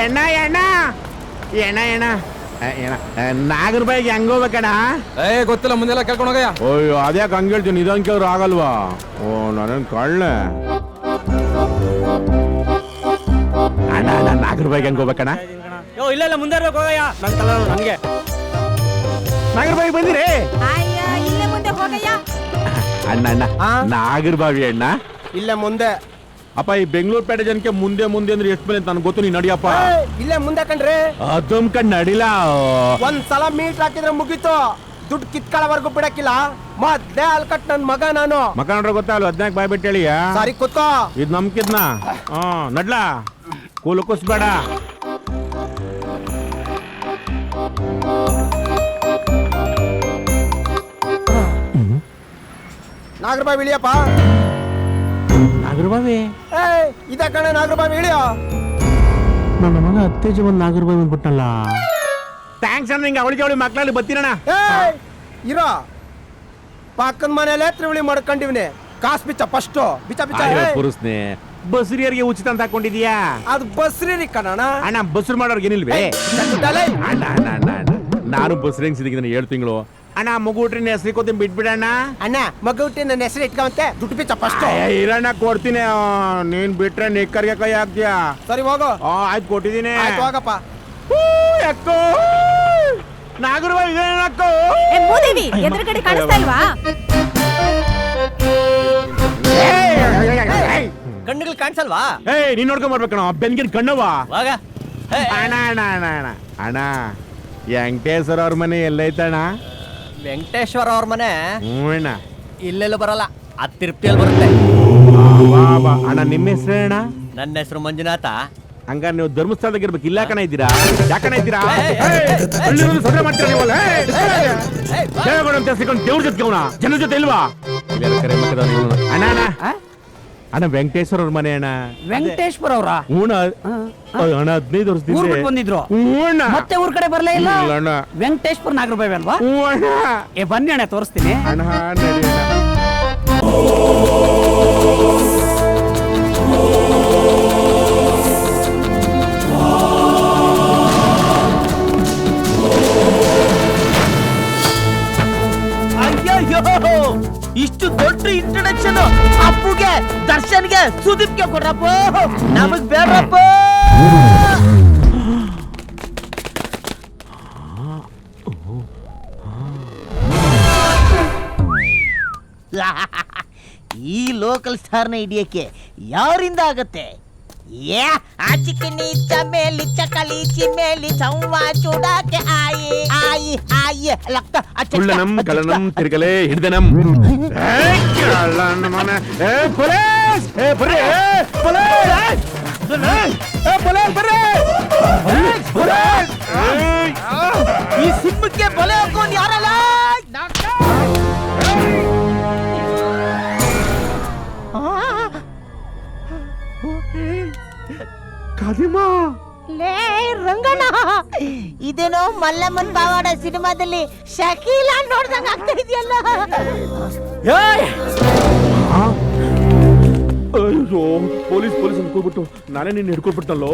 ಎಣ್ಣ ಎಣ್ಣ ಎಣ್ಣ ಎಣ್ಣ ನಾಗರಬಾಯಿಗೆ ಹೆಂಗ್ ಹೋಗ್ಬೇಕಣ್ಣ? ಗೊತ್ತಿಲ್ಲ, ಮುಂದೆಲ್ಲ ಕೇಳ್ಕೊಂಡು ಹೋಗಯ್ಯ. ಅಯ್ಯೋ ಅದ್ಯಾಕೆ ಹಂಗ ಹೇಳ್ತೀನಿ, ಇದನ್ ಕೇಳ್ರು ಆಗಲ್ವಾ? ಓ ನಾನೇನ್ ಕಳ್ಳೆ ಅಣ್ಣ. ನಾಗರಬಾಯಿಗೆ ಹೆಂಗ್ ಹೋಗ್ಬೇಕಣ್ಣ? ಇಲ್ಲ ಮುಂದೆ ಹೋಗಯ್ಯ, ನನ್ಗೆ ನಾಗರಬಾಯಿ ಬಂದಿರಿ ಅಣ್ಣ. ಅಣ್ಣ ನಾಗರಬಾವಿ ಅಣ್ಣ ಇಲ್ಲೇ ಮುಂದೆ. ಅಪ್ಪ ಈ ಬೆಂಗಳೂರು ಪೇಟೆ ಜನಕ್ಕೆ ಮುಂದೆ ಮುಂದೆ ಅಂದ್ರೆ ಎಷ್ಟು ಮೇಲೆ ನನ್ಗೆ ಗೊತ್ತು. ನೀನ್ ನಡಿಯಪ್ಪ. ಇಲ್ಲೇ ಮುಂದೆ ಕಣ್ರಿ. ಅದಮ್ ಕಣ್ ನಡಿಲ್ಲ. ಒಂದ್ಸಲ ಮೀಟ್ ಹಾಕಿದ್ರೆ ಮುಗೀತು, ದುಡ್ಡು ಕಿತ್ಕೊಳ್ಳೋವರೆಗೂ ಬಿಡಕ್ಕಿಲ್ಲ. ಮೊದ್ಲೇ ಅಲ್ಕಟ್ ನನ್ ಮಗ ನಾನು. ಮಕ ನೋಡ್ರ ಗೊತ್ತಲ್ಲ, 14 ಬಾಯ್ ಬಿಟ್ಟು ಹೇಳಿಯ. ಸಾರಿ ಕೂತ್ಕೋ. ಇದ್ ನಮ್ಕಿದ್ನ ನಡ್ಲಾ ಕೂಲು ಕುಸ್ಬೇಡ. ನಾಗರಬಾವಿ ಇಳಿಯಪ್ಪ. ನಾಗರಬಾವಿ ಇದ ಕಣ ನಾಗರಬಾವಿ ಇಳಿಯೋ. ನನ್ನ ಮಗ ಅತ್ತೇಜ ಬಂದ್ ನಾಗರಬಾವಿ ಬಂದ್ಬಿಟ್ಟಲ್ಲ. ಥ್ಯಾಂಕ್ಸ್ ಅಣ್ಣ. ನಿಂಗೆ ಅವಳಿಗೆ ಮಕ್ಳಲ್ಲಿ ಬತ್ತೀರಣ್ಣ. ಇರೋ ಪಕ್ಕದ ಮನೇಲೆ ತ್ರಿವಳಿ ಮಾಡ್ಕೊಂಡಿವ್ನಿ. ಕಾಸ್ ಬಿಚ್ಚ ಫಸ್ಟ್ ಬಿಚ್ಚ ಬಿಚ್ಚ. ಪುರುಸ್ನೆ ಬಸ್ರಿಯರಿಗೆ ಉಚಿತ ಅಂತ ಹಾಕೊಂಡಿದ್ಯಾ? ಅದು ಬಸ್ರಿ ಕಣ ಅಣ್ಣ. ಬಸ್ರು ಮಾಡೋರ್ಗೆ ಏನಿಲ್ವೇ ಅಣ್ಣ? ಅಣ್ಣ ಅಣ್ಣ ನಾನು ಬಸ್ರಿ ಹೆಂಗ್ಸಿದ್ದೀನಿ 7 ತಿಂಗಳು. ಅಣ್ಣ ಮಗು ಹುಟ್ರಿ ಹೆಸರು ಕೊತ್ತೀನಿ ಬಿಟ್ಬಿಡಣ್ಣ. ಅಣ್ಣ ಮಗು ಹುಟ್ಟಿ ನನ್ನ ಹೆಸರು ಇಟ್ಕೊಂತೆ. ದುಡ್ಡು ಬಿಚ್ಚ ಫಸ್ಟ್. ಇರಣ್ಣ ಕೊಡ್ತೀನಿ. ನೀನ್ ಬಿಟ್ರೆ ನಿಕ್ಕರ್ಗೆ ಕೈ ಹಾಕ್ತೀಯ. ಸರಿ ಹೋಗು. ಆಯ್ತು ಕೊಟ್ಟಿದ್ದೀನಿ. ಹೋಗಪ್ಪ. ಅಕ್ಕೋ ನಾಗರಬಾವಿ ಇದೇನಕ್ಕೋ? ಎದುರುಗಡೆ ಕಾಣಿಸ್ತಾ ಇಲ್ವಾ? ಕಣ್ಣುಗಳು ಕಾಣಿಸಲ್ವಾ? ನೀನ್ ನೋಡ್ಕೊಂಡ್ ಬರ್ಬೇಕಣ್ಣ. ಬೆನ್ಗಿನ ಕಣ್ಣವ. ಅಣ್ಣ ಅಣ್ಣ ಅಣ್ಣ ಅಣ್ಣ ಅಣ್ಣ ವೆಂಕಟೇಶ್ವರ ಅವ್ರ ಮನೆ ಎಲ್ಲೈತಣ್ಣ? ವೆಂಕಟೇಶ್ವರ ಅವ್ರ ಮನೆ ಅಣ್ಣ ಇಲ್ಲೆಲ್ಲ ಬರಲ್ಲ, ಆ ತಿರುಪ್ತಿಯಲ್ಲಿ ಬರುತ್ತೆ. ಅಣ್ಣ ನಿಮ್ಮ ಹೆಸರು ಅಣ್ಣ? ನನ್ನ ಹೆಸರು ಮಂಜುನಾಥ. ಹಂಗ ನೀವು ಧರ್ಮಸ್ಥಳದಾಗ ಇರ್ಬೇಕು. ಇಲ್ಲ ಕಣ ಇದ್ದೀರಾ? ಯಾಕಣ ಇದ್ದೀರಾ? ಸೊಳ್ಳೆ ಮಾಡ್ತೀರಾ ನೀವು? ದೇವ್ರ ಜೊತೆ ಅವನ ಜನ ಜೊತೆ ಇಲ್ವಾ? ಅಣ್ಣ ಅಣ್ಣ ಅಣ್ಣ ವೆಂಕಟೇಶ್ವರ ಅವ್ರ ಮನೆ ಅಣ್ಣ. ವೆಂಕಟೇಶ್ವರ ಅವರ ಅಣ್ಣ 15 ವರ್ಷದಿಂದ ಬಂದಿದ್ರು. ಮತ್ತೆ ಊರ್ ಕಡೆ ಬರ್ಲೇ ಇಲ್ಲ. ವೆಂಕಟೇಶ್ವರ ನಾಗರಬಾವಿ ಅಲ್ವಾ? ಬನ್ನಿ ಅಣ್ಣ ತೋರಿಸ್ತೀನಿ. ಅಣ್ಣ ನಡಿ ಅಣ್ಣ. ಇಷ್ಟು ದೊಡ್ಡ ಇಂಟ್ರೊಡಕ್ಷನ್ ಅಪ್ಪುಗೆ, ದರ್ಶನ್ಗೆ, ಸುದೀಪ್ಗೆ ಕೊಡ್ರಪ್ಪ. ನಮಗ್ ಬೇಡ್ರಪ್ಪ. ಈ ಲೋಕಲ್ ಸ್ಟಾರ್ನ ಹಿಡಿಯಕ್ಕೆ ಯಾರಿಂದ ಆಗತ್ತೆ? ಚಿಕನಿ ಚಮೇಲಿ ಚಕಲಿ ಚಿಮೇಲಿ ಚೌವಾ ಚೂಡಾಕೆ ಆಯಿ ಆಯಿ ಆಯಿ ಲಕ್ತ ಕುಳ್ಳನಂ ಕಲನಂ ತಿರ್ಗಲೆ ಹಿಡ್ದನಂ. ಪೊಲೀಸ್ ಈ ಸಿಂಹಕ್ಕೆ ಬಲೆ ಹಾಕೊಂಡು ಯಾರಲ್ಲ? ರಂಗಣ್ಣ, ಇದೇನೋ ಮಲ್ಲಮ್ಮನ್ ಪಾವಾಡ ಸಿನಿಮಾದಲ್ಲಿ ಶಕೀಲಾ ನೋಡ್ದಂಗ ಆಗ್ತಾ ಇದೆಯಲ್ಲ. ಅಯ್ಯೋ ಪೊಲೀಸ್ ಅನ್ಕೊಳ್ಬಿಟ್ಟು ನಾನೇ ನಿನ್ನ ಹಿಡ್ಕೊಳ್ಬಿಟ್ಟಲ್ಲೋ.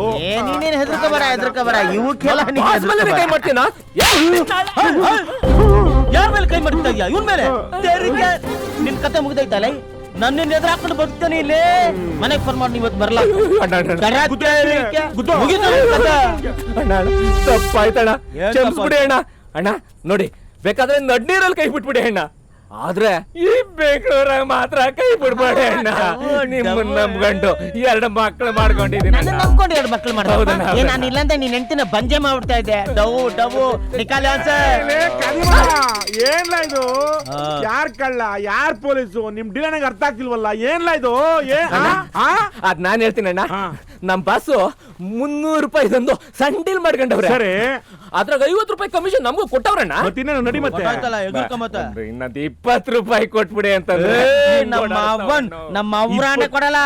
ನೀನೇನು ಹೆದರ್ಕೋಬೇಡ. ಇವಕ್ಕೆಲ್ಲ ಕೈ ಮಾಡ್ತೀನ? ಯಾರ ಮೇಲೆ ಕೈ ಮಾಡ್ತಾ ಇದೀಯಾ? ಇವನ್ ಮೇಲೆ ನಿನ್ ಕತೆ ಮುಗ್ದೈತಲ್ಲ. ನನ್ನ ಎದುರು ಹಾಕೊಂಡು ಬದುಕ್ತಾನೆ ಇಲ್ಲಿ. ಮನೆಗೆ ಫೋನ್ ಮಾಡಿ ಇವತ್ತು ಬರಲ್ಲ. ತಪ್ಪಾಯ್ತಣ್ಣ, ಕ್ಷಮಿಸ್ಬಿಡಿ ಅಣ್ಣ. ಅಣ್ಣ ನೋಡಿ, ಬೇಕಾದ್ರೆ ನಡ್ನೀರಲ್ಲಿ ಕೈ ಬಿಟ್ಬಿಡಿ ಅಣ್ಣ. ಆದ್ರೆ ಈ ಬೆಂಗಳೂರಾಗ ಮಾತ್ರ ಕೈ ಬಿಡ್ಬೇಡಿ ಅಣ್ಣ. ನಿಮ್ಮನ್ನ ನಂಬ್ಕೊಂಡು 2 ಮಕ್ಳು ಮಾಡ್ಕೊಂಡಿದ್ದೀನಿ. ನಂಬ್ಕೊಂಡು 2 ಮಕ್ಳು ಮಾಡ್ದೆ. ನಾನು ಇಲ್ಲಂದ್ರೆ ನೀನ್ ಹೆಂಡ್ತಿನ ಬಂಜೆ ಮಾಡ್ಬಿಡ್ತಾ ಇದ್ದೆ. ಡವು ನಿಕಾಲಿ ಏನ್ಲ ಇದು? ಯಾರ್ ಕಳ್ಳ ಯಾರ್ ಪೊಲೀಸು? ನಿಮ್ ಡಿಲೈನ್ ಅರ್ಥ ಆಗ್ತಿಲ್ವಲ್ಲ. ಏನ್ಲ ಇದು? ಅದ್ ನಾನ್ ಹೇಳ್ತೀನಿ ಅಣ್ಣ. ನಮ್ ಬಾಸು 300 ರೂಪಾಯಿ ತಂದು ಸಂಡೀಲ್ ಮಾಡ್ಕೊಂಡವ್ರೆ. ಸರಿ, ಅದ್ರಾಗ 50 ರೂಪಾಯಿ ಕಮಿಷನ್ ನಮಗೂ ಕೊಟ್ಟವ್ರಣ್ಣ. ನಡಿ ಮತ್ತೆ ಇನ್ನೊಂದು 20 ರೂಪಾಯಿ ಕೊಟ್ಬಿಡಿ ಅಂತ ನಮ್ಮ ಅವ್ರಾಣೆ ಕೊಡಲ್ಲ.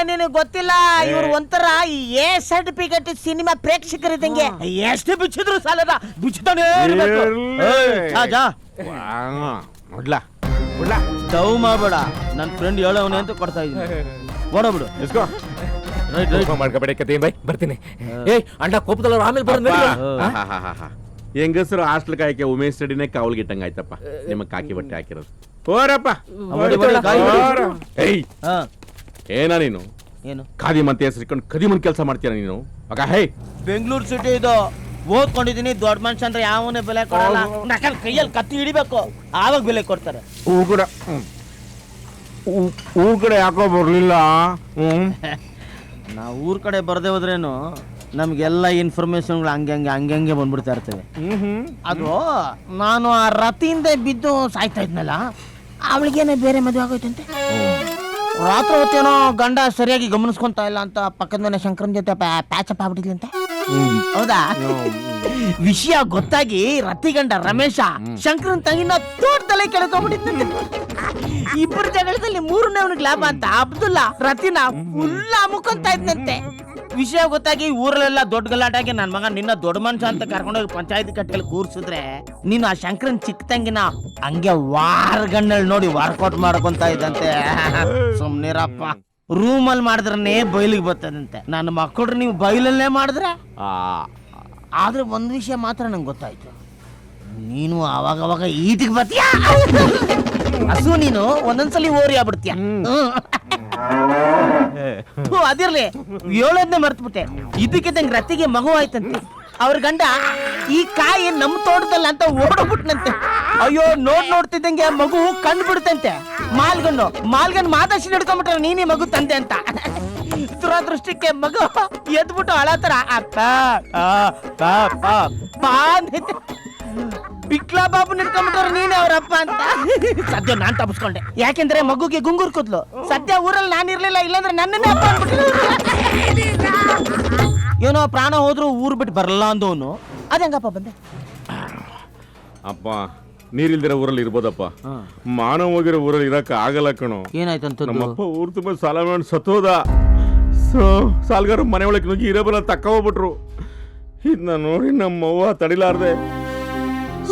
ನಿನಗ್ ಗೊತ್ತಿಲ್ಲ, ಇವ್ರು ಒಂಥರ ಎ ಸರ್ಟಿಫಿಕೇಟ್ ಸಿನಿಮಾ ಪ್ರೇಕ್ಷಕರಿದ್ದಂಗೆ. ಎಷ್ಟು ಬಿಚ್ಚಿದ್ರು ಸಾಲದ, ಬಿಚ್ಚತಾನೆ ಡವ್ ಮಾಡಬೇಡ. ನನ್ನ ಫ್ರೆಂಡ್ ಹೇಳವನೇ ಅಂತ ಕೊಡ್ತಾ ಇದ್ದೀನಿ. ಓಡೋಗ್ಬಿಡು. ಇಸ್ಕೋ. ಮಾಡ್ಕೋಬೇಡ ಕತೆ ಬೈ ಬರ್ತೀನಿ. ಏಯ್ ಅಣ್ಣ ಕೋಪದಲ್ಲ ಆಮೇಲೆ ಬರೋದು. ಹೆಂಗಸರು ಹಾಸ್ಟೆಲ್ ಕಾಯಕ್ಕೆ ಉಮೇಶ್ ಸ್ಟಡಿನೇ ಕಾವಲ್ಗೆ ಇಟ್ಟಂಗ ಆಯ್ತಪ್ಪ. ನಿಮಗ್ ಕಾಕಿ ಬಟ್ಟೆ ಹಾಕಿರೋದು. ಹೋರಪ್ಪ. ಏಯ್ ಹಾ ಏನ ನೀನು ಏನು ಖಾದಿ ಮಂತೆ ಹೆಸರಿಕೊಂಡು ಕದಿಮನ್ ಕೆಲಸ ಮಾಡ್ತೀರ ನೀನು? ಮಗ ಹೇ ಬೆಂಗಳೂರು ಸಿಟಿ ಇದು ಓದ್ಕೊಂಡಿದೀನಿ. ದೊಡ್ಡ ಮನುಷ್ಯ ಅಂದ್ರೆ ಯಾವನೇ ಬೆಲೆ ಕೊಡಲ್ಲ. ಕೈಯಲ್ಲಿ ಕತ್ತಿ ಹಿಡಿಬೇಕು, ಆವಾಗ ಬೆಲೆ ಕೊಡ್ತಾರೆ. ಊರ್ ಕಡೆ ಯಾಕೋ ಬರ್ಲಿಲ್ಲ? ನಾವು ಊರ್ ಕಡೆ ಬರದೇ ಹೋದ್ರೇನು ನಮ್ಗೆಲ್ಲ ಇನ್ಫಾರ್ಮೇಶನ್ಗಳು ಹಂಗೆ ಬಂದ್ಬಿಡ್ತಾ ಇರ್ತವೆ. ಅದು ನಾನು ಆ ರತಿಯಿಂದ ಬಿದ್ದು ಸಾಯ್ತಾ ಇದ್ನಲ್ಲ, ಅವಳಿಗೇನೆ ಬೇರೆ ಮದುವೆ ಆಗೋಯ್ತಂತೆ. ರಾತ್ರಿ ಹೊತ್ತೇನೋ ಗಂಡ ಸರಿಯಾಗಿ ಗಮನಿಸ್ಕೊಂತ ಇಲ್ಲ ಅಂತ ಪಕ್ಕದ ಮನೆ ಶಂಕರನ್ ಜೊತೆ ಪ್ಯಾಚಪ್ ಆಗ್ಬಿಟ್ಟಿದ್ಲಂತೆ. ಹೌದಾ? ವಿಷಯ ಗೊತ್ತಾಗಿ ರತಿ ಗಂಡ ರಮೇಶ ಶಂಕರನ್ ತಂಗಿನ ತೋಟದಲ್ಲೇ ಕೆಳ್ಕೊಂಡ್ಬಿಟ್ಟಿದ್ದಂತೆ. ಇಬ್ಬರು ಜಗಳದಲ್ಲಿ ಮೂರನೇವನಿಗೆ ಲಾಭ ಅಂತ ಅಬ್ದುಲ್ಲಾ ರತಿನ ಫುಲ್ ಅಮುಕೊಂತ ಇದ್ನಂತೆ. ವಿಷಯ ಗೊತ್ತಾಗಿ ಊರಲ್ಲೆಲ್ಲ ದೊಡ್ಡ ಗಲಾಟಾಗಿ ನನ್ ಮಗ ನಿನ್ನ ದೊಡ್ಡ ಮನುಷ್ಯ ಅಂತ ಕರ್ಕೊಂಡೋಗಿ ಪಂಚಾಯತಿ ಕಟ್ಟೆಯಲ್ಲಿ ಕೂರ್ಸಿದ್ರೆ ನೀನು ಆ ಶಂಕರನ್ ಚಿಕ್ಕ ತಂಗಿನ ಹಂಗೆ ವಾರಗಣ್ಣಲ್ಲಿ ನೋಡಿ ವರ್ಕೌಟ್ ಮಾಡ್ಕೊಂತ ಇದ್ದಂತೆ. ಸುಮ್ನಿರಪ್ಪ, ರೂಮಲ್ಲಿ ಮಾಡಿದ್ರನೇ ಬಯಲಿಗೆ ಬರ್ತದಂತೆ. ನನ್ನ ಮಕ್ಕಳು ನೀವು ಬಯಲಲ್ಲೇ ಮಾಡಿದ್ರೆ. ಆದ್ರೆ ಒಂದ್ ವಿಷಯ ಮಾತ್ರ ನಂಗೆ ಗೊತ್ತಾಯ್ತು, ನೀನು ಅವಾಗವಾಗ ಈಟಿಗೆ ಬರ್ತೀಯ. ಹಸು ನೀನು ಒಂದೊಂದ್ಸಲಿ ಓರಿ ಆಗ್ಬಿಡ್ತೀಯ. ಅದಿರ್ಲಿ, ಹೇಳೋದ್ನೇ ಮರ್ತ್ಬಿಟ್ಟೆ. ಇದಕ್ಕಿದ್ದಂಗೆ ರತಿಗೆ ಮಗು ಆಯ್ತಂತೆ. ಅವ್ರ ಗಂಡ ಈ ಕಾಯಿ ನಮ್ ತೋಟದಲ್ಲ ಅಂತ ಓಡಬಿಟ್ನಂತೆ. ಅಯ್ಯೋ ನೋಡ್ತಿದ್ದಂಗೆ ಮಗು ಕಂಡು ಬಿಡುತ್ತಂತೆ. ಮಾಲ್ಗನ್ ಮಾತಾಡ್ಸಿ ಹಿಡ್ಕೊಂಡ್ಬಿಟ್ರೆ ನೀನೇ ಮಗು ತಂದೆ ಅಂತ. ದುರದೃಷ್ಟಕ್ಕೆ ಮಗು ಎದ್ಬಿಟ್ಟು ಅಳತರ ಬಿಕ್ಲಾ ಬಾಬು ನಿಡ್ಕೊಂಡ್ಬಿಟ್ರೆ ನೀನೇ ಅವ್ರಪ್ಪ ಅಂತ. ಸದ್ಯ ನಾನ್ ತಪ್ಪಿಸ್ಕೊಂಡೆ, ಯಾಕೆಂದ್ರೆ ಮಗುಗೆ ಗುಂಗುರ್ ಕೂದ್ಲು. ಸದ್ಯ ಊರಲ್ಲಿ ನಾನು ಇರ್ಲಿಲ್ಲ, ಇಲ್ಲಾಂದ್ರೆ ನನ್ನನ್ನೇ ಅಪ್ಪ ಏನೋ ಪ್ರಾಣ ಹೋದ್ರು ಊರ್ ಬಿಟ್ಟು ಬರಲ್ಲ ಅಂದವನು ಅದಂಗಪ್ಪ ಬಂದೆ. ಅಪ್ಪ ನೀರಿಲ್ದಿರೋ ಊರಲ್ಲಿ ಇರ್ಬೋದಪ್ಪ, ಮಾನವ ಹೋಗಿರೋ ಊರಲ್ಲಿ ಇರಕ್ ಆಗಲ್ಲ ಕಣೋ. ಏನಾಯ್ತಂತ? ನಮ್ಮಪ್ಪ ಊರ್ ತುಂಬ ಸಾಲ ಮಾಡಿ ಸತ್ತೋದ. ಸಾಲ್ಗಾರ ಮನೆ ಒಳಗೆ ನುಗ್ಗಿ ಇರೋಬಲ್ಲ ತಕ್ಕೋಗ್ಬಿಟ್ರು. ಇದನ್ನ ನೋಡಿ ನಮ್ಮವ್ವ ತಡಿಲಾರ್ದೆ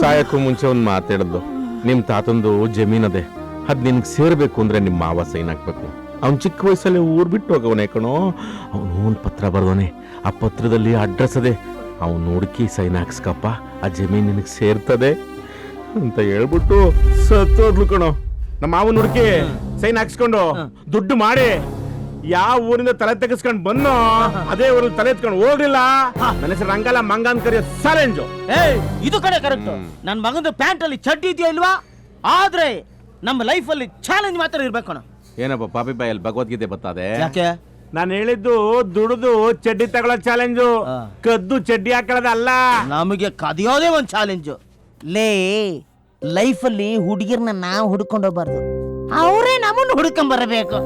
ಸಾಯಕ್ಕೂ ಮುಂಚೆ ಒಂದು ಮಾತಾಡೋದು, ನಿಮ್ ತಾತಂದು ಜಮೀನದೆ, ಅದ್ ನಿನ್ಗೆ ಸೇರ್ಬೇಕು ಅಂದ್ರೆ ನಿಮ್ಮ ಮಾವ ಸೈನ್ ಹಾಕ್ಬೇಕು. ಅವ್ನ್ ಚಿಕ್ಕ ವಯಸ್ಸಲ್ಲಿ ಊರ್ ಬಿಟ್ಟು ಹೋಗವನೇ ಕಣೋ. ಅವನು ಒಂದು ಪತ್ರ ಬರ್ದವನೆ, ಆ ಪತ್ರದಲ್ಲಿ ಅಡ್ರೆಸ್ ಅದೇ, ಅವ್ನು ಹುಡುಕಿ ಸೈನ್ ಹಾಕ್ಸ್ಕಪ್ಪ, ಆ ಜಮೀನ್ ನಿನಗೆ ಸೇರ್ತದೆ ಅಂತ ಹೇಳ್ಬಿಟ್ಟು ಸತ್ತೋದ್ಲು ಕಣೋ. ನಮ್ಮ ಮಾವನ್ ಹುಡುಕಿ ಸೈನ್ ಹಾಕ್ಸ್ಕೊಂಡು ದುಡ್ಡು ಮಾಡಿ ಯಾವ ಊರಿಂದ ತಲೆ ತೆಗೆಸ್ಕೊಂಡು ಬಂದು ಅದೇ ಊರಲ್ಲಿ ತಲೆ ಎತ್ಕೊಂಡು ಹೋಗ್ಲಿಲ್ಲ. ನನ್ನ ಹೆಸರು ರಂಗಲ್ಲ ಮಂಗ ಅಂತ ಕರೆಯೋ ಚಾಲೆಂಜು. ಇದು ಕಡೆ ಕರೆಕ್ಟ್. ನನ್ ಮಗಂದು ಪ್ಯಾಂಟ್ ಅಲ್ಲಿ ಚಡ್ಡಿ ಇದೆಯಾ ಇಲ್ವಾ? ಆದ್ರೆ ನಮ್ಮ ಲೈಫ್ ಅಲ್ಲಿ ಚಾಲೆಂಜ್ ಮಾತ್ರ ಇರ್ಬೇಕು. ಏನಪ್ಪ ಪಾಪಿ ಬಾಯಲ್ಲಿ ಭಗವದ್ಗೀತೆ ಬರ್ತದೆ? ಯಾಕೆ? ನಾನು ಹೇಳಿದ್ದು ದುಡಿದು ಚಡ್ಡಿ ತಗೊಳ್ಳೋ ಚಾಲೆಂಜು, ಕದ್ದು ಚಡ್ಡಿ ಹಾಕೊಳ್ಳೋದಲ್ಲ. ನಮಗೆ ಕದಿಯೋದೇ ಒಂದು ಚಾಲೆಂಜ್. ಲೇ ಲೈಫ್ ಅಲ್ಲಿ ಹುಡುಗಿರ್ನ ನಾವು ಹುಡ್ಕೊಂಡು ಹೋಗ್ಬಾರ್ದು, ಅವರೇ ನಮ್ಮನ್ನು ಹುಡ್ಕೊಂಡ್ ಬರಬೇಕು.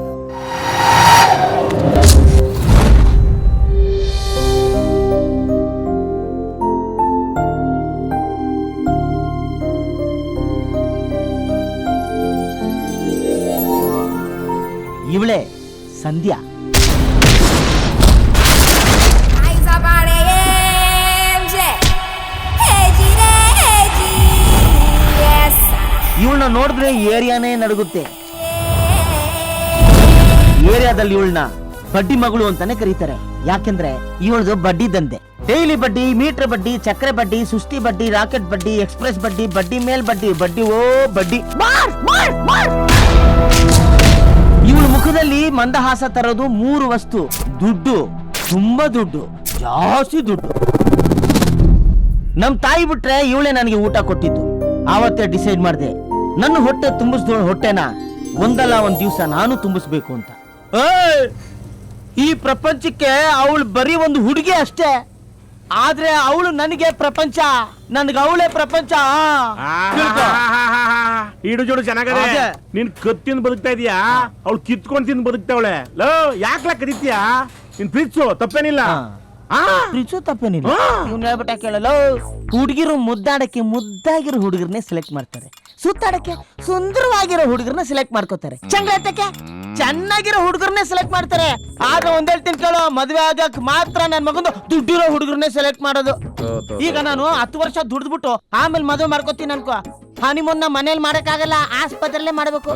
ಇವಳೆ ಸಂಧ್ಯಾ. ಇವಳನ್ನ ನೋಡಿದ್ರೆ ಏರಿಯಾನೇ ನಡುಗುತ್ತೆ. ಏರಿಯಾದಲ್ಲಿ ಇವಳನ್ನ ಬಡ್ಡಿ ಮಗಳು ಅಂತಾನೆ ಕರೀತಾರೆ. ಯಾಕೆಂದ್ರೆ ಇವಳದು ಬಡ್ಡಿ ದಂಧೆ. ಡೈಲಿ ಬಡ್ಡಿ, ಮೀಟರ್ ಬಡ್ಡಿ, ಚಕ್ರೆ ಬಡ್ಡಿ, ಸುಸ್ತಿ ಬಡ್ಡಿ, ರಾಕೆಟ್ ಬಡ್ಡಿ, ಎಕ್ಸ್ಪ್ರೆಸ್ ಬಡ್ಡಿ, ಬಡ್ಡಿ ಮೇಲ್ ಬಡ್ಡಿ, ಬಡ್ಡಿ ಓ ಬಡ್ಡಿ. ಇವಳ ಮುಖದಲ್ಲಿ ಮಂದಹಾಸ ತರೋದು 3 ವಸ್ತು: ದುಡ್ಡು, ತುಂಬಾ ದುಡ್ಡು, ಜಾಸ್ತಿ ದುಡ್ಡು. ನಮ್ ತಾಯಿ ಬಿಟ್ರೆ ಇವಳೇ ನನಗೆ ಊಟ ಕೊಟ್ಟಿದ್ದು. ಆವತ್ತೇ ಡಿಸೈಡ್ ಮಾಡಿದೆ, ನನ್ನ ಹೊಟ್ಟೆ ತುಂಬಿಸ್ದೋಳ ಹೊಟ್ಟೆನ ಒಂದಲ್ಲ ಒಂದ್ ದಿವ್ಸ ನಾನು ತುಂಬಿಸ್ಬೇಕು ಅಂತ. ಈ ಪ್ರಪಂಚಕ್ಕೆ ಅವಳು ಬರೀ ಒಂದು ಹುಡುಗಿ ಅಷ್ಟೇ, ಆದ್ರೆ ಅವಳು ನನಗೆ ಪ್ರಪಂಚ, ನನ್ಗೆ ಅವಳೇ ಪ್ರಪಂಚ. ಈಡು ಜೋಡು ಚೆನ್ನಾಗದೆ. ನೀನ್ ಕತ್ತಿಂದ ಬದುಕ್ತಾ ಇದೀಯಾ, ಅವಳು ಕಿತ್ಕೊಂಡ್ ತಿಂದು ಬದುಕ್ತಾವಳೆ. ಲೋ ಯಾಕ್ಲಾ ಕರೀತೀಯಾ? ನಿನ್ ಪ್ರೀತ್ಸು ತಪ್ಪೇನಿಲ್ಲ. ಪ್ರೀತ್ಸು ತಪ್ಪೇನಿಲ್ಲ. ಇವ್ನ ಹೇಳ್ಬಿಟ್ಟ ಕೇಳಲ್ಲ. ಹುಡುಗಿರು ಮುದ್ದಾಡಕ್ಕೆ ಮುದ್ದಾಗಿರೋ ಹುಡುಗರನ್ನೇ ಸೆಲೆಕ್ಟ್ ಮಾಡ್ತಾರೆ, ಸುತ್ತಾಡಕ್ಕೆ ಸುಂದರವಾಗಿರೋ ಹುಡುಗರನ್ನ ಸೆಲೆಕ್ಟ್ ಮಾಡ್ಕೋತಾರೆ, ಚಂಗ್ರಾಟಕ್ಕೆ ಚೆನ್ನಾಗಿರೋ ಹುಡುಗರನ್ನೇ ಸೆಲೆಕ್ಟ್ ಮಾಡ್ತಾರೆ. ಆಗ ಒಂದ್ ಹೇಳ್ತೀನಿ ಕೇಳೋ, ಮದ್ವೆ ಆಗಕ್ ಮಾತ್ರ ನನ್ ಮಗಂದು ದುಡ್ಡಿರೋ ಹುಡುಗರನ್ನೇ ಸೆಲೆಕ್ಟ್ ಮಾಡೋದು. ಈಗ ನಾನು 10 ವರ್ಷ ದುಡ್ದ್ಬಿಟ್ಟು ಆಮೇಲೆ ಮದ್ವೆ ಮಾಡ್ಕೋತೀನಿ ಅನ್ಕೋ, ಹನಿಮೂನ್ನ ಮನೇಲಿ ಮಾಡಕ್ಕಾಗಲ್ಲ, ಆಸ್ಪತ್ರೆಲ್ಲೇ ಮಾಡ್ಬೇಕು.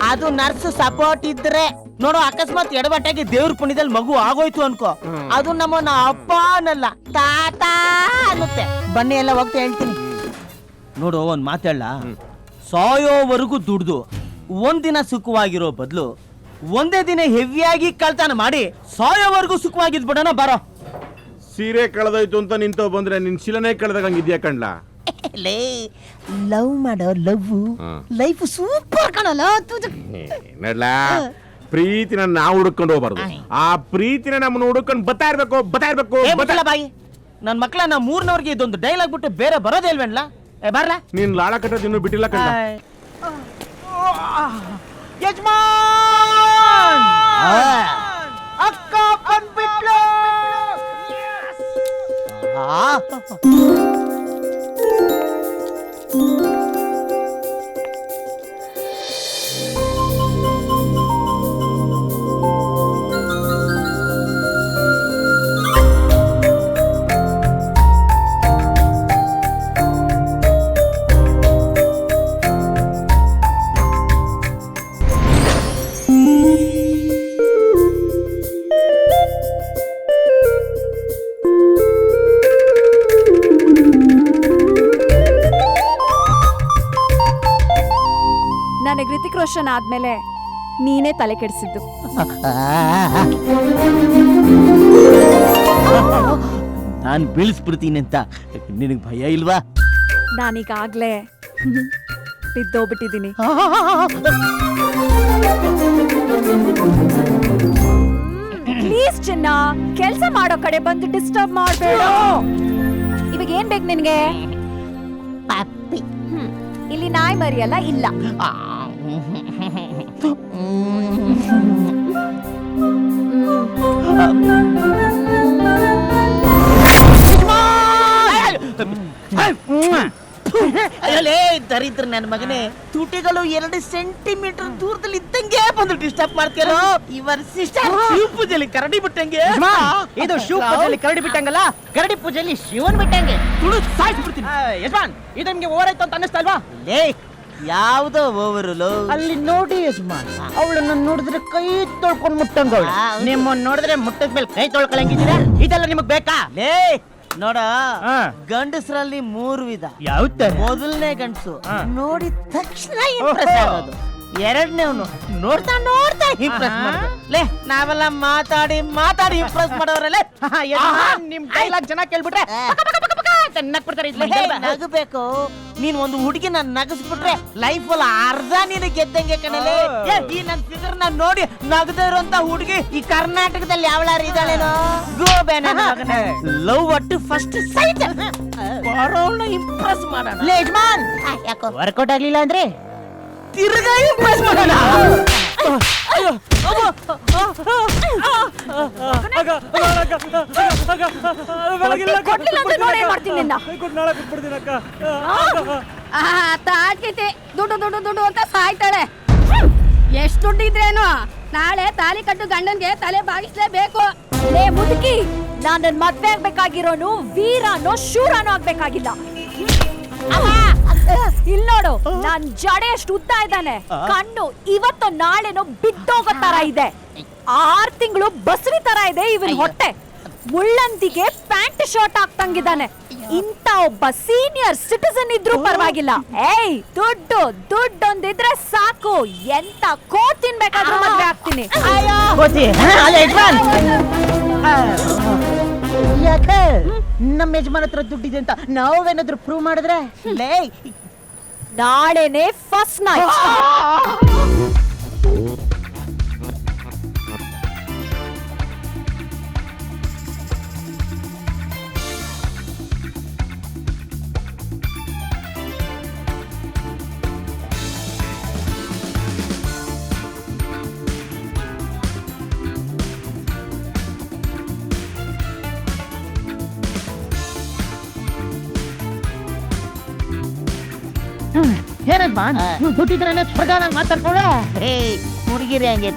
ಅದು ನರ್ಸ್ ಸಪೋರ್ಟ್ ಇದ್ರೆ ನೋಡು, ಅಕಸ್ಮಾತ್ ಎಡವಟ್ಟಾಗಿ ದೇವ್ರ ಪುಣ್ಯದಲ್ಲಿ ಮಗು ಆಗೋಯ್ತು ಅನ್ಕೋ, ಅದು ನಮ್ಮ ಅಪ್ಪ ಅನ್ನಲ್ಲ ತಾತ ಅನ್ನುತ್ತೆ. ಬನ್ನಿ ಎಲ್ಲ ಹೋಗ್ತಾ ಹೇಳ್ತೀನಿ. ನೋಡು, ಒಂದ್ ಮಾತೇಳ, ಸಾಯೋವರೆಗೂ ದುಡ್ದು ಒಂದಿನ ಸುಖವಾಗಿರೋ ಬದಲು ಒಂದೇ ದಿನ ಹೆವಿಯಾಗಿ ಕಳ್ತನ ಮಾಡಿ ಸಾಯೋವರೆಗೂ ಸುಖವಾಗಿದ್ಬಿಡೋಣ. ಬರೋ. ಸೀರೆ ಕಳೆದೋಯ್ತು ಅಂತ ನಿಂತೋ ಬಂದ್ರೆ ನಿನ್ ಶಿಲನೆ ಕಳೆದಾಗ ಹಂಗಿದ್ಯಾ ಕಣ್ಲ? ಲೇ, ಲವ್ ಮಾಡೋ ಲವ್ ಲೈಫ್ ಸೂಪರ್ ಕಣಲ್ಲ. ನಡ್ಲ, ಪ್ರೀತಿನ ನಾವು ಹುಡುಕೊಂಡು ಹೋಗ್ಬಾರ್ದು, ಆ ಪ್ರೀತಿನ ನಮ್ಮನ್ನ ಹುಡುಕೊಂಡು ಬತ್ತಾ ಇರ್ಬೇಕು. ಬಾಯಿ, ನನ್ ಮಕ್ಳ ನಾ ಮೂರ್ನವ್ರಿಗೆ ಇದೊಂದು ಡೈಲಾಗ್ ಬಿಟ್ಟು ಬೇರೆ ಬರೋದೇ ಇಲ್ವೇನ್ಲ? ಬರ್ಲಾ? ನೀನ್ ಲಾಳ ಕಟ್ಟೋದು ಇನ್ನೂ ಬಿಟ್ಟಿಲ್ಲ ಕಣ್ಲ. ಯಜಮಾನ್, ಅಕ್ಕ ಬಂದ್ಬಿಟ್ಲು. ನನಗೆ ಋತಿಕ್ ರೋಷನ್ ಆದ್ಮೇಲೆ ನೀನೇ ತಲೆ ಕೆಡಿಸಿದ್ದು. ನಾನ್ ಬೀಳಿಸ್ಬಿಡ್ತೀನಿ ಅಂತ ನಿನಗ್ ಭಯ ಇಲ್ವಾ? ನಾನೀಗಾಗ್ಲೇ ಬಿದ್ದೋಗ್ಬಿಟ್ಟಿದ್ದೀನಿ. ಪ್ಲೀಸ್ ಚಿನ್ನ, ಕೆಲ್ಸ ಮಾಡೋ ಕಡೆ ಬಂದು ಡಿಸ್ಟರ್ಬ್ ಮಾಡ್ಬೇಡ. ಇವಾಗ ಏನ್ ಬೇಕು ನಿನ್ಗೆ? ಇಲ್ಲಿ ನಾಯಿ ಮರಿಯಲ್ಲ ಇಲ್ಲ. ಅಯ್ಯಲೇ ದರಿದ್ರ ನನ್ನ ಮಗನೇ, ತುಟಿಗಳು 2 ಸೆಂಟಿಮೀಟರ್ ದೂರದಲ್ಲಿ ಇದ್ದಂಗೆ ಬಂದು ಡಿಸ್ಟರ್ಬ್ ಮಾಡ್ತೀರೋ. ಇವರ್ ಸಿಸ್ಟರ್ ಶಿವ ಪೂಜೆಯಲ್ಲಿ ಕರಡಿ ಬಿಟ್ಟಂಗೆ. ಇದು ಶಿವ ಪೂಜೆಯಲ್ಲಿ ಕರಡಿ ಬಿಟ್ಟಂಗಲ್ಲ, ಕರಡಿ ಪೂಜೆಯಲ್ಲಿ ಶಿವನ್ ಬಿಟ್ಟಂಗೆ. ತುಳು ಸಾಯಿಸ್ಬಿಡ್ತೀನಿ. ಯಜಮಾನ್, ಇದು ನಿಮ್ಗೆ ಓವರ್ ಆಯ್ತು ಅಂತ ಅನ್ನಿಸ್ತಾ ಇಲ್ವಾ? ಲೇ, ಯಾವ್ದೋ ಓವರಲು? ಅಲ್ಲಿ ನೋಡಿ ಯಜಮಾನ್, ಅವಳನ್ನ ನೋಡಿದ್ರೆ ಕೈ ತೊಳ್ಕೊಂಡ್ ಮುಟ್ಟಂಗ, ನಿಮ್ಮನ್ನ ನೋಡಿದ್ರೆ ಮುಟ್ಟದ ಮೇಲೆ ಕೈ ತೊಳ್ಕೊಳಂಗಿದ್ದೀರಾ? ಇದೆಲ್ಲ ನಿಮಗ್ ಬೇಕಾ? ಲೇ ನೋಡ, ಗಂಡಸರಲ್ಲಿ 3 ವಿಧ. ಯಾವ ಮೊದಲನೇ ಗಂಡಸು ನೋಡಿದ ತಕ್ಷಣ ಇಂಪ್ರೆಸ್ ಆಗೋದು, ಎರಡನೇವನು ನೋಡ್ತಾ ನೋಡ್ತಾ ಇಂಪ್ರೆಸ್ ಮಾಡೋದು. ಲೇ, ನಾವೆಲ್ಲ ಮಾತಾಡಿ ಮಾತಾಡಿ ಇಂಪ್ರೆಸ್ ಮಾಡೋರಲ್ಲೇ. ನಿಮ್ ಡೈಲಾಗ್ ಚೆನ್ನಾಗಿ ಕೇಳ್ಬಿಟ್ರೆ ನಗಬೇಕು. ನೀನ್ ಒಂದು ಹುಡುಗಿನ ನಗಸ್ಬಿಟ್ರೆ ಲೈಫ್ ಅಲ್ಲಿ ಅರ್ಧ ನೀನು ಗೆದ್ದಂಗೆ ಕಣಲೆ. ಈ ನನ್ ಫಿಗರ್ ನ ನೋಡಿ ನಗದ ಇರುವಂತ ಹುಡುಗಿ ಈ ಕರ್ನಾಟಕದಲ್ಲಿ ಯಾವಳಾರು ಇದ್ದಾಳೇನೋ? Love at first sight. ಬರೋಣ ಇಂಪ್ರೆಸ್ ಮಾಡೋಣ. ಲೇ ಯಜಮಾನ್, ಯಾಕೋ ವರ್ಕೌಟ್ ಆಗ್ಲಿಲ್ಲ ಅಂದ್ರೆ ತಿರ್ಗಾ ಇಂಪ್ರೆಸ್ ಮಾಡೋಣ. ದುಡ್ಡು ದುಡ್ಡು ದುಡ್ಡು ಅಂತ ಸಾಯ್ತಾಳೆ. ಎಷ್ಟು ದುಡ್ಡಿದ್ರೇನು ನಾಳೆ ತಾಲಿ ಕಟ್ಟು ಗಂಡನ್ಗೆ ತಲೆ ಬಾಗಿಸ್ಲೇಬೇಕು. ಲೇ ಮುದುಕಿ, ನಾನ್ ನನ್ ಮದ್ವೆ ಆಗ್ಬೇಕಾಗಿರೋನು ವೀರನೋ ಶೂರನೋ ಆಗ್ಬೇಕಾಗಿಲ್ಲ. ಇಲ್ ನೋಡು, ನಾನ್ ಜಡೆ ಎಷ್ಟು ಉದ್ದ ಇದ್ದಾನೆ, ಕಣ್ಣು ಇವತ್ತು ನಾಳೆನೋ ಬಿದ್ದೋಗೋ ತರ ಇದೆ, 6 ತಿಂಗಳು ಬಸ್ರಿ ತರ ಇದೆ ಇವನ್ ಹೊಟ್ಟೆ, ಮುಳ್ಳಂದಿಗೆ ಪ್ಯಾಂಟ್ ಶರ್ಟ್ ಹಾಕ್ತಂಗಿದ್ದಾನೆ. ಇಂತ ಒಬ್ಬ ಸೀನಿಯರ್ ಸಿಟಿಸನ್ ಇದ್ರೂ ಪರವಾಗಿಲ್ಲ. ಏಯ್, ದುಡ್ಡೊಂದಿದ್ರೆ ಸಾಕು, ಎಂತ ಕೋಟ್ ತಿನ್ಬೇಕಾದ್ರೂ ಮದ್ವೆ ಆಗ್ತೀನಿ. ಯಾಕೆ ನಮ್ಮ ಯಜಮಾನ್ ಹತ್ರ ದುಡ್ಡಿದೆ ಅಂತ ನಾವೇನಾದ್ರೂ ಪ್ರೂವ್ ಮಾಡಿದ್ರೆ? ಲೇ, ನಾಳೆನೆ ಫಸ್ಟ್ ನೈಟ್. ಏನಜ್ಮಾನ್, ದುಡ್ಡಿದ್ರೆ ಸ್ವರ್ಗ ಮಾತಾಡ್ಕೊಳ್ಳ. ಹುಡುಗಿರಿ ಹಂಗೆ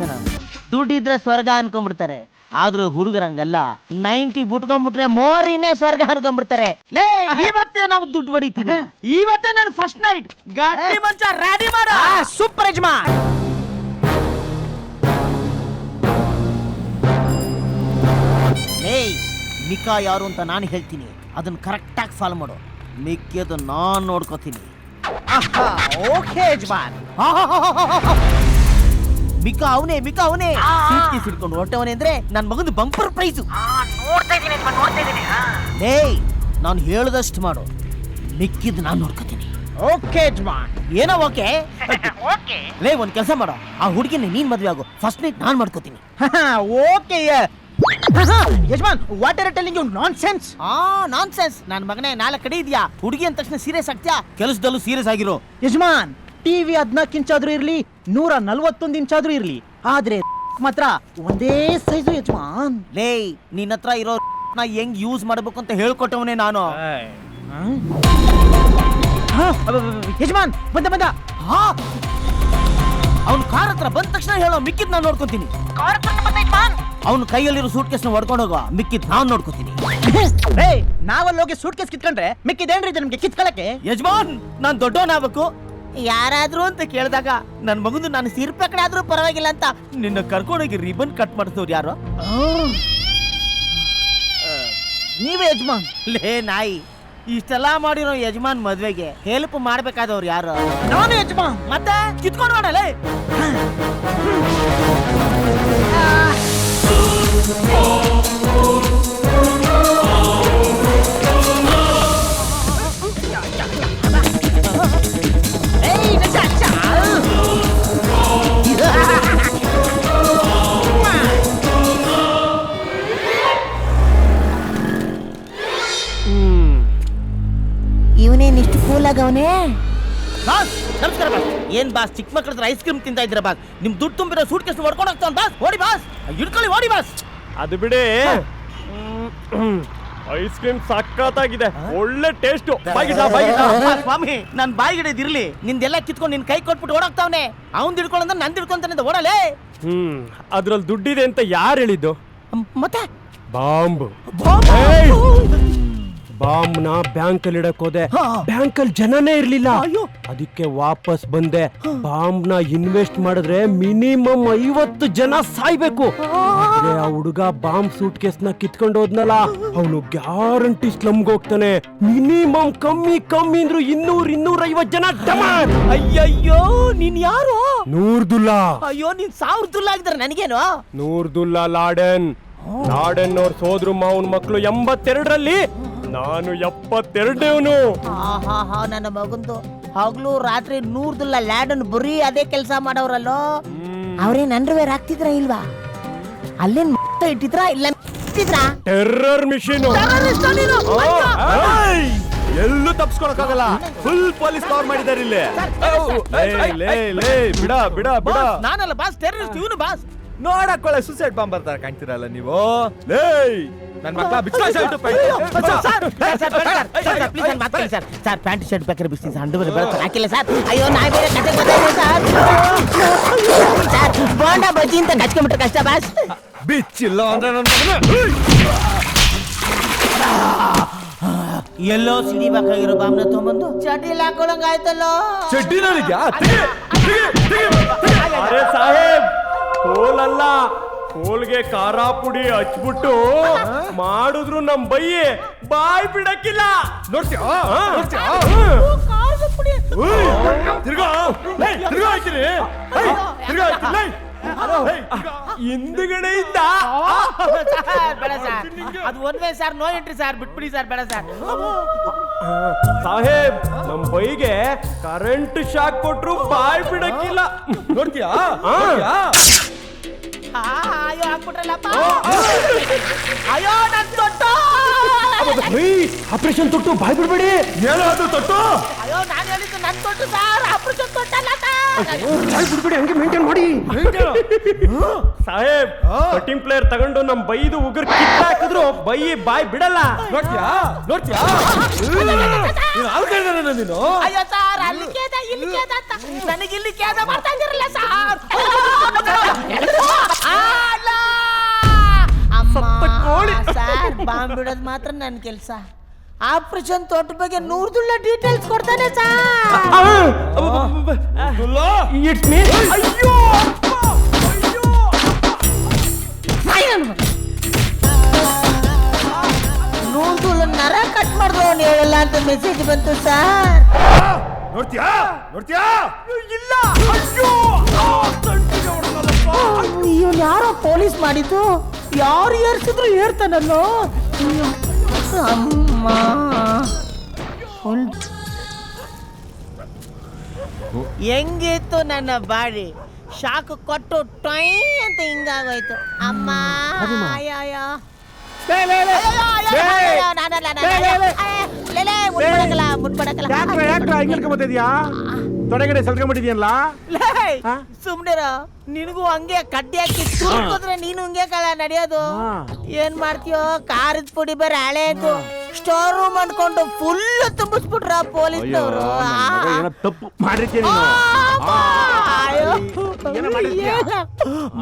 ದುಡ್ಡಿದ್ರೆ ಸ್ವರ್ಗ ಅನ್ಕೊಂಡ್ಬಿಡ್ತಾರೆ, ಆದ್ರೂ ಹುಡುಗರಂಗಲ್ಲ 90 ಬಿಟ್ಕೊಂಡ್ಬಿಟ್ರೆ ಮೋರಿನೇ ಸ್ವರ್ಗ ಹರಿದ್ಬಿಡ್ತಾರೆ. ಲೇ ಇವತ್ತೇ ನಾವು ದುಡ್ಡು ಹೊಡಿತೀವಿ, ಇವತ್ತೇ ನಾನು ಫಸ್ಟ್ ನೈಟ್ ಗಟ್ಟಿ ಮಂಚ ರೆಡಿ ಮಾಡ. ಸೂಪರ್ ಯಜಮಾನ್. ಏಯ್ ಮಿಕಾ ಯಾರು ಅಂತ ನಾನು ಹೇಳ್ತೀನಿ, ಅದನ್ನ ಕರೆಕ್ಟಾಗಿ ಫಾಲೋ ಮಾಡು. ಮಿಕ್ಕಿಯದು ನಾನು ನೋಡ್ಕೋತೀನಿ. ಓಕೆ ಯಜಮಾನ್. ಮಿಕಾ ಅವನೇ ಸೀಟ್ಗೆ ಸಿಡ್ಕೊಂಡು ಹೊರಟವನೇ ಅಂದ್ರೆ ನನ್ನ ಮಗನ ಬಂಪರ್ ಪ್ರೈಸು. ಏಯ್ ನಾನು ಹೇಳದಷ್ಟು ಮಾಡು, ಮಿಕ್ಕಿದ್ ನಾನು ನೋಡ್ಕೋತೀನಿ. ಓಕೆ ಯಜಮಾನ್. ಏನೋ ಓಕೆ. ಲೇ ಒಂದ್ ಕೆಲಸ ಮಾಡೋ, ಆ ಹುಡುಗಿನ ನೀನ್ ಮದ್ವೆ ಆಗು, ಫಸ್ಟ್ ನೈಟ್ ನಾನ್ ಮಾಡ್ಕೋತೀನಿ. ಓಕೆ ಯಜಮಾನ್. What are telling you nonsense? Nonsense ನನ್ನ ಮಗನೇ. 4 ಕಡೆ ಇದೆಯಾ, ಹುಡುಗಿ ಅಂದ ತಕ್ಷಣ ಸೀರಿಯಸ್ ಆಗ್ತೀಯಾ? ಕೆಲಸದಲ್ಲೂ ಸೀರಿಯಸ್ ಆಗಿರೋ. ಯಜಮಾನ್ ಟಿವಿ 14 ಇಂಚಾದ್ರೂ ಇರ್ಲಿ, 141 ಇಂಚಾದ್ರೂ ಇರ್ಲಿ, ಆದ್ರೆ ಮಾತ್ರ ಒಂದೇ ಸೈಜು ಯಜಮಾನ್. ಲೇ ನಿನ್ನ ಹತ್ರ ಇರೋ ನಾ ಹೆಂಗ್ ಯೂಸ್ ಮಾಡ್ಬೇಕು ಅಂತ ಹೇಳ್ಕೊಟ್ಟವನೇ ನಾನು. ಯಜಮಾನ್ ಬಂದ. ಅವ್ನ ಕಾರ್ ಹತ್ರ ಬಂದ ತಕ್ಷಣ ಹೇಳೋ, ಮಿಕ್ಕಿದ್ ನಾನ್ ನೋಡ್ಕೊತೀನಿ. ಅವ್ನ ಕೈಯಲ್ಲಿರೋ ಸೂಟ್ ಕೇಸ್ ನ ಹೊಡ್ಕೊಂಡು ಹೋಗೋ, ಮಿಕ್ಕಿದ್ ನಾನ್ ನೋಡ್ಕೊತೀನಿ. ನಾವಲ್ಲಿ ಹೋಗಿ ಸೂಟ್ ಕೇಸ್ ಕಿತ್ಕೊಂಡ್ರೆ ಮಿಕ್ಕಿದೇನ್ರಿ ನಿಮ್ಗೆ ಕಿತ್ಕೊಳಕ್ಕೆ? ಯಜಮಾನ್ ನಾನ್ ದೊಡ್ಡವನಾಗಬೇಕು. ಯಾರಾದ್ರೂ ಅಂತ ಕೇಳಿದಾಗ ನನ್ ಮಗಂದು ನಾನು ಸಿರ್ಪ ಕಡೆ ಆದ್ರೂ ಪರವಾಗಿಲ್ಲ ಅಂತ ನಿನ್ನ ಕರ್ಕೊಂಡೋಗಿ ರಿಬನ್ ಕಟ್ ಮಾಡಿದವ್ರು ಯಾರು? ನೀವೇ ಯಜಮಾನ್. ಲೇ ನಾಯಿ, ಇಷ್ಟೆಲ್ಲ ಮಾಡಿರೋ ಯಜಮಾನ್ ಮದ್ವೆಗೆ ಹೆಲ್ಪ್ ಮಾಡ್ಬೇಕಾದವ್ರು ಯಾರು? ನಾನು ಯಜಮಾನ್. ಮತ್ತೆ ಕಿತ್ಕೊಂಡು ಮಾಡಲೇ. ಇವನೇನ್ ಇಷ್ಟು ಕೂಲ್ ಆಗವನೇ? ಬಾಸ್ ನಮಸ್ಕಾರ ಬಾಸ್. ಏನ್ ಬಾಸ್ ಚಿಕ್ಕ ಮಕ್ಕಳ ಹತ್ರ ಐಸ್ ಕ್ರೀಮ್ ತಿಂತಾ ಇದ್ದೀರಾ ಬಾಸ್? ನಿಮ್ ದುಡ್ಡು ತುಂಬಿರೋ ಸೂಟ್ ಕೇಸ್ ಹೊಡ್ಕೊಂಡು ಹೋಗ್ತಾವ ಬಾಸ್. ಓಡಿ ಬಾಸ್, ಹಿಡ್ಕೊಳ್ಳಿ ಓಡಿ ಬಾಸ್. ಅದು ಬಿಡಿ, ಐಸ್ ಕ್ರೀಮ್ ಸಕ್ಕತ್ತಾಗಿದೆ, ಒಳ್ಳೆ ಟೇಸ್ಟ್. ಸ್ವಾಮಿ ನನ್ ಬಾಯಿಗಿಡದಿರ್ಲಿ, ನಿಂದೆಲ್ಲ ಕಿತ್ಕೊಂಡು ನಿನ್ ಕೈ ಕೊಟ್ಬಿಟ್ಟು ಓಡಾಗ್ತಾವನೆ. ಅವ್ನ್ ಹಿಡ್ಕೊಳ್ಳಂದ್ರೆ ನನ್ ಹಿಡ್ಕೊಂತಾನೆ ಓಡಲೇ. ಅದ್ರಲ್ಲಿ ದುಡ್ಡಿದೆ ಅಂತ ಯಾರು ಹೇಳಿದ್ದು? ಮತ್ತೆ ಬಾಂಬ್. ಬಾಂಬ್ ನ ಬ್ಯಾಂಕ್ ಅಲ್ಲಿ ಇಡಕ್ ಹೋದೆ, ಬ್ಯಾಂಕ್ ಅಲ್ಲಿ ಜನನೇ ಇರ್ಲಿಲ್ಲ. ಅದಕ್ಕೆ ವಾಪಸ್ ಬಂದೆ. ಬಾಂಬ್ ನ ಇನ್ವೆಸ್ಟ್ ಮಾಡಿದ್ರೆ ಮಿನಿಮಮ್ 50 ಜನ ಸಾಯ್ಬೇಕು. ಆ ಹುಡುಗ ಬಾಂಬ್ ಸೂಟ್ ಕೇಸ್ ನ ಕಿತ್ಕೊಂಡು ಹೋದ್ನಲ್ಲ, ಅವನು ಗ್ಯಾರಂಟಿ ಸ್ಲಮ್ಗೆ ಹೋಗ್ತಾನೆ. ಮಿನಿಮಮ್ ಕಮ್ಮಿ ಅಂದ್ರು 200-250 ಜನ ಡಮಾರ್. ಅಯ್ಯಯ್ಯೋ ನೀನ್ ಯಾರು? ನೂರ್ದುಲ್ಲಾ. ಅಯ್ಯೋ ನೀನ್ 1000 ದುಲ್ಲ ಆಗಿದ್ರೆ ನನಗೇನು? ನೂರ್ದುಲ್ಲಾ ಲಾಡೆನ್ ಅವ್ರ ಸೋದ್ರು ಮಾವನ್ ಮಕ್ಕಳು 82ರಲ್ಲಿ, ನಾನು 72. ನನ್ನ ಮಗಂದು ಹಗ್ಲು ರಾತ್ರಿ 100 ದುಲ್ಲ ಲ್ಯಾಡನ್ ಬರೀ ಅದೇ ಕೆಲಸ ಮಾಡವ್ರಲ್ಲೋ. ಅವ್ರೇನ್ ಅಂಡರ್ವೇರ್ ಆಗ್ತಿದ್ರ ಇಲ್ವಾ? ಅಲ್ಲೇನ್ ಇಟ್ಟಿದ್ರ ಇಲ್ಲ ಟೆರ್ರರ್ ಮಿಷನ್. ಎಲ್ಲೂ ತಪ್ಸ್ಕೊಳಕ್ಕಾಗಲ್ಲ, ಫುಲ್ ಪೊಲೀಸ್ ಕವರ್ ಮಾಡಿದಾರೆ ಇಲ್ಲಿ. ಬಿಡ ನಾನಲ್ಲ ಬಾಸ್, ಟೆರರಿಸ್ಟ್ ಇವನು ಬಾಸ್. ನೋಡಕ್ಕೊಳ್ಳೆ ಸೂಸೈಡ್ ಬಾಂಬ್ ಬರ್ತಾರೆ ಕಾಣ್ತಿರಲ್ಲ ನೀವು. ನನ್ ಮಕ್ಕಳ ಸರ್ ಪ್ಯಾಂಟ್ ಶರ್ಟ್ ಬೇಕಾದ್ರೆ ಬಿಸ್ತೀನಿ, ಅಂಡರ್ವೇರ್ ಬೇಡ ಹಾಕಿಲ್ಲ ಸರ್. ಅಯ್ಯೋ ನಾ ಬೇರೆ ಕತೆ ಗೊತ್ತಾಯ್ತು ಸರ್. ಬೋಂಡ ಬಜ್ಜಿ ಅಂತ ಕಚ್ಕೊಂಡ್ಬಿಟ್ರೆ ಕಷ್ಟ ಬಾಸ್. ಬಿಚ್ಚಿಲ್ಲ ಅಂದ್ರೆ ಎಲ್ಲೋ ಸಿಡಿಬೇಕಾಗಿರೋ ಬಾಂಬ್ನ ತಗೊಂಬಂದು ಚಡ್ಡಿಲ್ ಹಾಕೊಳಂಗ ಆಯ್ತಲ್ಲೋ. ಅರೆ ಸಾಹೇಬ್, ಕೋಲಲ್ಲ, ಕೋಲ್ಗೆ ಖಾರ ಪುಡಿ ಹಚ್ಬಿಟ್ಟು ಮಾಡಿದ್ರು ನಮ್ ಬೈಯೆ ಬಾಯ್ ಬಿಡಕ್ಕಿಲ್ಲ. ಹಿಂದ್ಗಡೆ ಇದ್ದ ಬೇಡ ಸರ್, ಅದು ಒಂದೇ ಸರ್, ನೋ ಎಂಟ್ರಿ ಸರ್, ಬಿಟ್ಬಿಡಿ ಸರ್, ಬೇಡ ಸರ್. ಸಾಹೇಬ್ ನಮ್ ಬೈಗೆ ಕರೆಂಟ್ ಶಾಕ್ ಕೊಟ್ರು ಬಾಯ್ ಬಿಡಕ್ಕಿಲ್ಲ. ನೋಡ್ತೀಯಾ? ಅಯ್ಯೋ ಹಾಕ್ಬಿಟ್ರಲ್ಲಪ್ಪ. ಅಯ್ಯೋ ನನ್ ತೊಟ್ಟು. ಆಪರೇಷನ್ ತೊಟ್ಟು ಬಾಯ್ ಬಿಡ್ಬೇಡಿ. ಏನಾದ್ರು ತೊಟ್ಟು? ಅಯ್ಯೋ ನಾನು ಹೇಳಿದ್ದು ನನ್ ತೊಟ್ಟು ಸರ್, ಆಪರೇಷನ್ ತೊಟ್ಟಲ್ಲ ಬಾಯ್ ಬಿಡ್ಬೇಡಿ, ಹಂಗೆ ಮೇಂಟೈನ್ ಮಾಡಿ. ಸಾಹೇಬ್ ಕಟಿಂಗ್ ಪ್ಲೇಯರ್ ತಗೊಂಡು ನಮ್ ಬೈದು ಉಗುರ್ ಕಿತ್ತ ಹಾಕಿದ್ರು ಬಾಯ್ ಬಿಡಲ್ಲ. ನೋಡ್ತೀಯಾ? ನೀನು ಅಯ್ಯೋ ಸರ್, ಅಲ್ಲಿ ಕೇದ ಇಲ್ಲಿ ಕೇದ ಅಂತ ನನಗೆ ಇಲ್ಲಿ ಕೇದ ಮಾಡ್ತಾ ಇದ್ದೀರಲ್ಲ ಸರ್. ಬಾಂಬ್ ಬಿಡೋದು ಮಾತ್ರ ನನ್ನ ಕೆಲಸ. ಆಪರೇಷನ್ ತೋಟ ಬಗ್ಗೆ 100 ಡೀಟೇಲ್ಸ್ ಕೊಡ್ತಾನೆ ಸರ್. It's me. ಅಯ್ಯೋ ನೂರ್ದುಲ್ಲ ನರ ಕಟ್ ಮಾಡಿದ್ರು ಅವ್ನು ಹೇಳಲ್ಲ ಅಂತ ಮೆಸೇಜ್ ಬಂತು ಸರ್. ನೋಡ್ತೀಯಾ ಇಲ್ಲ. ಅಯ್ಯೋ ಇವನು ಯಾರೋ ಪೊಲೀಸ್ ಮಾಡಿದ್ದು, ಯಾರು ಏರ್ಸಿದ್ರು ಏರ್ತಾನಲ್ಲೋ. ಅಮ್ಮ ಹೆಂಗಿತ್ತು ನನ್ನ ಬಾಡಿ, ಶಾಕ್ ಕೊಟ್ಟು ಟೊಯ್ ಅಂತ ಹಿಂಗಾಗೋಯ್ತು. ಅಮ್ಮ ಮುಟ್ಬಡಕಲ್ಲ ತೊಡೆಗಡೆ ಸಲ್ಕೊಂಡ್ಬಿಟ್ಟಿದ್ಯಲ್ಲ. ಸುಮ್ನಿರ, ನಿನಗೂ ಹಂಗೆ ಕಡ್ಡಿ ಹಾಕಿ ತುರ್ಕೋದ್ರೆ ನೀನು ಹಂಗೆ ಕಳ ನಡೆಯೋದು. ಏನ್ ಮಾಡ್ತೀಯೋ, ಖಾರದ ಪುಡಿ ಬೇರೆ ಹಳೇದು, ಸ್ಟೋರ್ ರೂಮ್ ಅನ್ಕೊಂಡು ಫುಲ್ ತುಂಬಿಸ್ಬಿಟ್ರ ಪೊಲೀಸ್ನವರು. ತಪ್ಪು ಮಾಡಿರ್ತೀನಿ.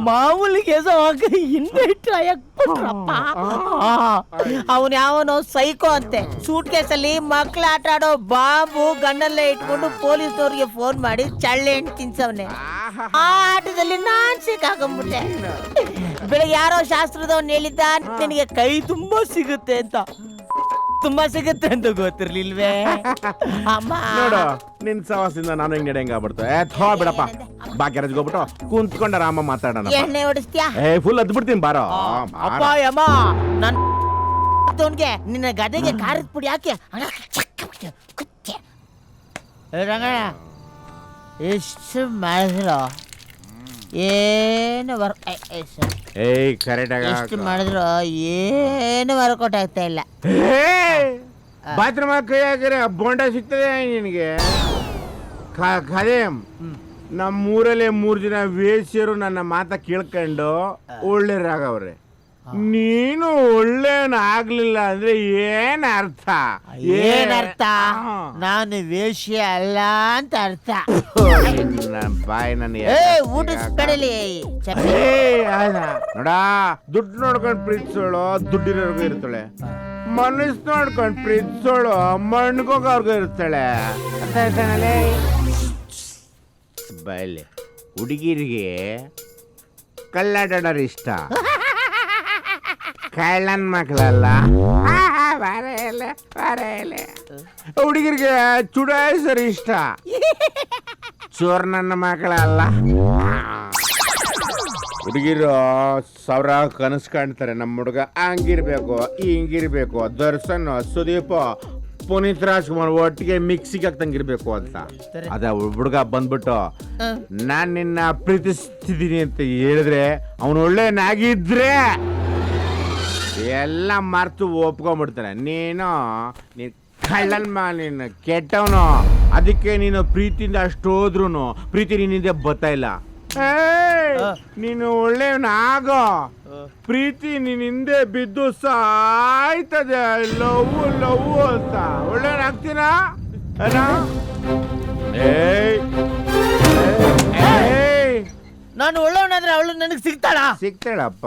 ಮಾಮೂಲಿ ಕೇಸ ಹಿಂದೆ ಇಟ್ಟು ಅಯ್ಯಕ್ಬಿಟ್ರಪ್ಪ. ಅವನ್ ಯಾವನೋ ಸೈಕೋ ಅಂತೆ, ಸೂಟ್ ಕೇಸಲ್ಲಿ ಮಕ್ಳು ಆಟ ಆಡೋ ಬಾಂಬು ಗಣ್ಣಲ್ಲೇ ಇಟ್ಕೊಂಡು ಪೊಲೀಸ್ನವ್ರಿಗೆ ಫೋನ್ ಮಾಡಿ ಚಳ್ಳೆ ಹಣ್ಣು ತಿನ್ಸವ್ನೆ. ಆ ಆಟದಲ್ಲಿ ನಾನ್ ಸಿಕ್ಕಾಕೊಂಡ್ಬಿಟ್ಟೆ. ಬೆಳಿಗ್ಗೆ ಯಾರೋ ಶಾಸ್ತ್ರದವ್ನು ಹೇಳಿದ್ದ ನಿನಗೆ ಕೈ ತುಂಬಾ ಸಿಗುತ್ತೆ ಅಂತ. ತುಂಬಾ ಸಿಗುತ್ತೆ ಅಂತ ಗೊತ್ತಿರ್ಲಿಲ್ವೇ ಅಮ್ಮ. ನೋಡು, ನಿನ್ ಸವಾಸಿಂದ ನಾನು ಹೆಂಗ್ ನಡೆಯಂಗ ಆಗ್ಬಿಡ್ತು. ಥೋ ಬಿಡಪ್ಪ, ಬಾ ಗ್ಯಾರೇಜ್ಗೆ ಹೋಗ್ಬಿಟ್ಟು ಕುಂತ್ಕೊಂಡ ರಾಮ ಮಾತಾಡೋಣ. ಎಣ್ಣೆ ಹೊಡಿಸ್ತೀಯಾ? ಫುಲ್ ಅದ್ ಬಿಡ್ತೀನಿ ಬಾರೋ. ಅಪ್ಪ ಯಮ್ಮ, ನನ್ ನಿನ್ನ ಗದೆಗೆ ಖಾರದ ಪುಡಿ ಹಾಕಿ ರಂಗಣ್ಣ ಎಷ್ಟು ಮಾಡಿದ್ರು ಏನು ಕರೆಕ್ಟ್ ಎಷ್ಟು ಮಾಡಿದ್ರು ಏನು ವರ್ಕೌಟ್ ಆಗ್ತಾ ಇಲ್ಲ. ಬಾತ್ರೂಮ್ ಕೈ ಹಾಕಿದ್ರೆ ಬೋಂಡ ಸಿಗ್ತದೆ ನಿನಗೆ. ಕದೇ ನಮ್ಮೂರಲ್ಲಿ 3 ಜನ ವೇಶ್ಯರು ನನ್ನ ಮಾತ ಕೇಳ್ಕೊಂಡು ಒಳ್ಳೆಯರಾಗವ್ರೆ. ನೀನು ಒಳ್ಳೆಯವನ ಆಗ್ಲಿಲ್ಲ ಅಂದ್ರೆ ಏನ್ ಅರ್ಥ? ಏನರ್ಥ? ನಾನು ವೇಶ್ಯ ಅಲ್ಲ ಅಂತ ಅರ್ಥ. ಬಾಯ್ ನನ್ನ ಊಟಿಸ್ಬೇಡಲಿ ನೋಡ, ದುಡ್ಡು ನೋಡ್ಕೊಂಡು ಪ್ರೀತಿಸೋಳು ದುಡ್ಡಿರೋರ್ಗು ಇರ್ತಾಳೆ, ಮನಸ್ಸು ನೋಡ್ಕೊಂಡು ಪ್ರೀತಿಸೋಳು ಮಣ್ಗೋಗವ್ರಿಗೂ ಇರ್ತಾಳೆ. ಬಾಯಲ್ಲಿ ಹುಡುಗಿರಿಗೆ ಕಳ್ಳಾಡೋರು ಇಷ್ಟ, ಕಳ್ಳನ್ ಮಕ್ಕಳಲ್ಲ. ಹುಡುಗಿರಿಗೆ ಚುಡಾಯಿಸರು ಇಷ್ಟ, ಚೋರ್ ನನ್ನ ಮಕ್ಕಳಲ್ಲ. ಹುಡುಗಿರು 1000 ಕನಸು ಕಾಣ್ತಾರೆ. ನಮ್ಮ ಹುಡುಗ ಹಂಗಿರ್ಬೇಕು ಹಿಂಗಿರ್ಬೇಕು, ದರ್ಶನ್ ಸುದೀಪ್ ಪುನೀತ್ ರಾಜ್ಕುಮಾರ್ ಒಟ್ಟಿಗೆ ಮಿಕ್ಸಿಗೆ ಹಾಕ್ತಂಗಿರ್ಬೇಕು ಅಂತ. ಅದ ಹುಡುಗ ಬಂದ್ಬಿಟ್ಟು ನಾನ್ ನಿನ್ನ ಪ್ರೀತಿಸ್ತಿದ್ದೀನಿ ಅಂತ ಹೇಳಿದ್ರೆ, ಅವನು ಒಳ್ಳೆಯನಾಗಿದ್ರೆ ಎಲ್ಲ ಮರ್ತು ಒಪ್ಕೊಂಡ್ಬಿಡ್ತಾನೆ. ನೀನು ಕಳ್ಳನ್ ನೀನು ಕೆಟ್ಟವನು. ಅದಕ್ಕೆ ನೀನು ಪ್ರೀತಿಯಿಂದ ಅಷ್ಟು ಹೋದ್ರು ಪ್ರೀತಿ ನಿನ್ನಿಂದ ಬರ್ತಾ ಇಲ್ಲ. ನೀನು ಒಳ್ಳೆಯವನ ಆಗೋ, ಪ್ರೀತಿ ನಿನ್ ಹಿಂದೆ ಬಿದ್ದು ಸಾಯ್ತದೆ. ಲವ್ ಲವ್ ಅಂತ ಒಳ್ಳೆಯವನಾಗ್ತೀನ? ನಾನು ಒಳ್ಳೆಯವನಾದ್ರೆ ಅವಳು ನನಗೆ ಸಿಗ್ತಾಳಪ್ಪ.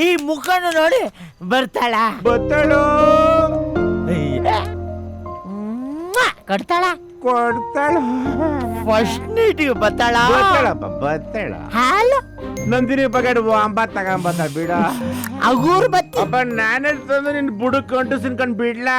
ಈ ಮುಖನ ನೋಡಿ ಬರ್ತಾಳ ಕೊಡ್ತಾಳ ಫಸ್ಟ್ ನೀಟಿಗೆ ಬರ್ತಾಳ. ನಂದಿನಿ ಬಗೆಟ್ ಅಂಬ ತಗೊಂಬತ್ತ ಬಿಡ. ಅಗೂರ್ ಬತ್ತಿ ಅಪ್ಪ ನಾನೇ ತಂದು ನಿನ್ ಬುಡಕ್ ಕಂಟು ಸಿನ್ಕೊಂಡ್ ಬಿಡ್ಲಾ.